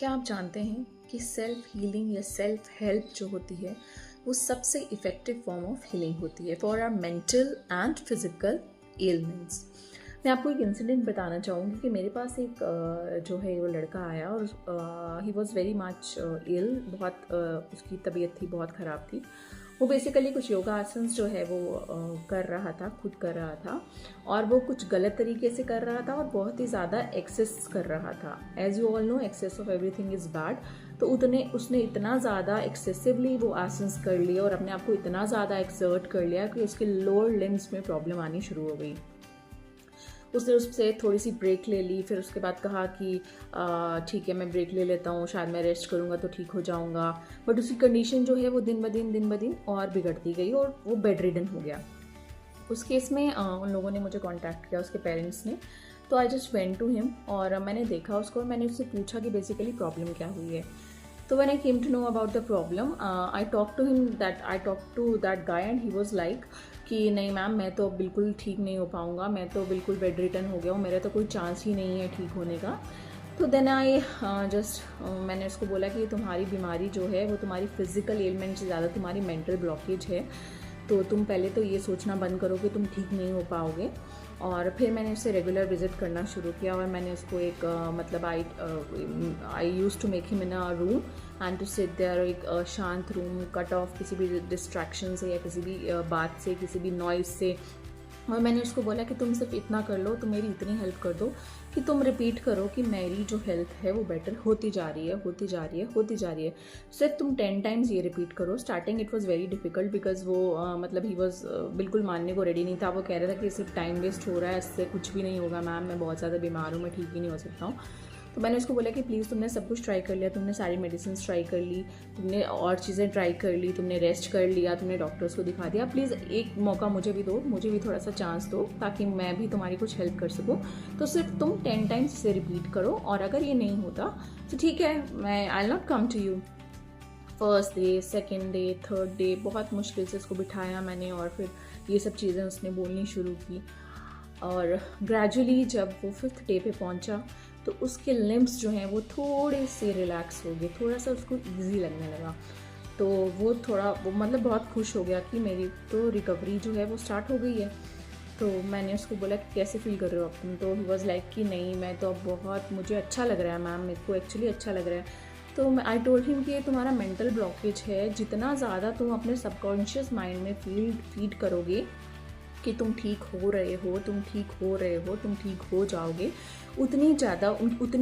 क्या आप जानते हैं कि सेल्फ हीलिंग या सेल्फ हेल्प जो होती है वो सबसे इफ़ेक्टिव फॉर्म ऑफ हीलिंग होती है for our mental and physical elements. मैं आपको एक इंसिडेंट बताना चाहूँगी कि मेरे पास एक जो है वो लड़का आया और ही वॉज़ वेरी मच इल, बहुत उसकी तबीयत थी, बहुत ख़राब थी। वो बेसिकली कुछ योगा आसन्स जो है वो कर रहा था, खुद कर रहा था, और वो कुछ गलत तरीके से कर रहा था और बहुत ही ज़्यादा एक्सेस कर रहा था। As you all know, excess of everything is bad. तो उसने इतना ज़्यादा एक्सेसिवली वो आसन्स कर लिए और अपने आप को इतना ज़्यादा एक्सर्ट कर लिया कि उसके लोअर लिम्स में प्रॉब्लम आनी शुरू हो गई। उसने उससे थोड़ी सी ब्रेक ले ली, फिर उसके बाद कहा कि ठीक है मैं ब्रेक ले लेता हूँ, शायद मैं रेस्ट करूँगा तो ठीक हो जाऊँगा। बट उसकी कंडीशन जो है वो दिन ब दिन और बिगड़ती गई और वो बेड रिडन हो गया। उस केस में उन लोगों ने मुझे कांटेक्ट किया, उसके पेरेंट्स ने। तो I just went to him और मैंने देखा उसको और मैंने उससे पूछा कि बेसिकली प्रॉब्लम क्या हुई है। तो when I came to know about the problem, I talk to that guy and he was like कि नहीं मैम, मैं तो बिल्कुल ठीक नहीं हो पाऊँगा, मैं तो बिल्कुल बेड रिटर्न हो गया हूँ, मेरा तो कोई चांस ही नहीं है ठीक होने का। तो देन मैंने उसको बोला कि तुम्हारी बीमारी जो है वो तुम्हारी फिजिकल एलिमेंट से ज़्यादा तुम्हारी मेंटल ब्लॉकेज है। तो तुम पहले तो ये सोचना बंद करो कि तुम ठीक नहीं हो पाओगे। और फिर मैंने उससे रेगुलर विजिट करना शुरू किया और मैंने उसको एक I use to make him in a room and to sit there, एक शांत रूम, कट ऑफ किसी भी डिस्ट्रैक्शन से या किसी भी बात से, किसी भी नॉइज़ से। और मैंने उसको बोला कि तुम सिर्फ इतना कर लो, तुम मेरी इतनी हेल्प कर दो कि तुम रिपीट करो कि मेरी जो हेल्थ है वो बेटर होती जा रही है, होती जा रही है, होती जा रही है। सिर्फ तुम 10 टाइम्स ये रिपीट करो। Starting it was very difficult because वो ही वॉज बिल्कुल मानने को रेडी नहीं था। वो कह रहा था कि सिर्फ टाइम वेस्ट हो रहा है, इससे कुछ भी नहीं होगा मैम, मैं बहुत ज़्यादा बीमार हूँ, मैं ठीक ही नहीं हो सकता हूँ। तो मैंने उसको बोला कि प्लीज़ तुमने सब कुछ ट्राई कर लिया, तुमने सारी मेडिसिन ट्राई कर ली, तुमने और चीज़ें ट्राई कर ली, तुमने रेस्ट कर लिया, तुमने डॉक्टर्स को दिखा दिया, प्लीज़ एक मौका मुझे भी दो, मुझे भी थोड़ा सा चांस दो ताकि मैं भी तुम्हारी कुछ हेल्प कर सकूँ। तो सिर्फ तुम 10 टाइम्स इसे रिपीट करो और अगर ये नहीं होता तो ठीक है, मैं I will not come to you. First day, second day, third day बहुत मुश्किल से उसको बिठाया मैंने और फिर ये सब चीज़ें उसने बोलनी शुरू की। और ग्रेजुअली जब वो 5th डे पे पहुंचा तो उसके लिम्स जो हैं वो थोड़े से रिलैक्स हो गए, थोड़ा सा उसको इजी लगने लगा। तो वो बहुत खुश हो गया कि मेरी तो रिकवरी जो है वो स्टार्ट हो गई है। तो मैंने उसको बोला कि कैसे फील कर रहे हो आप तुम? तो ही वॉज़ लाइक कि नहीं, मैं तो अब बहुत, मुझे अच्छा लग रहा है मैम, मेरे को एक्चुअली अच्छा लग रहा है। तो आई टोल्ड हिम कि ये तुम्हारा मेंटल ब्लॉकेज है, जितना ज़्यादा तुम अपने सबकॉन्शियस माइंड में फीड करोगे कि तुम ठीक हो रहे हो, तुम ठीक हो रहे हो, तुम ठीक हो जाओगे, उतनी ज़्यादा उतनी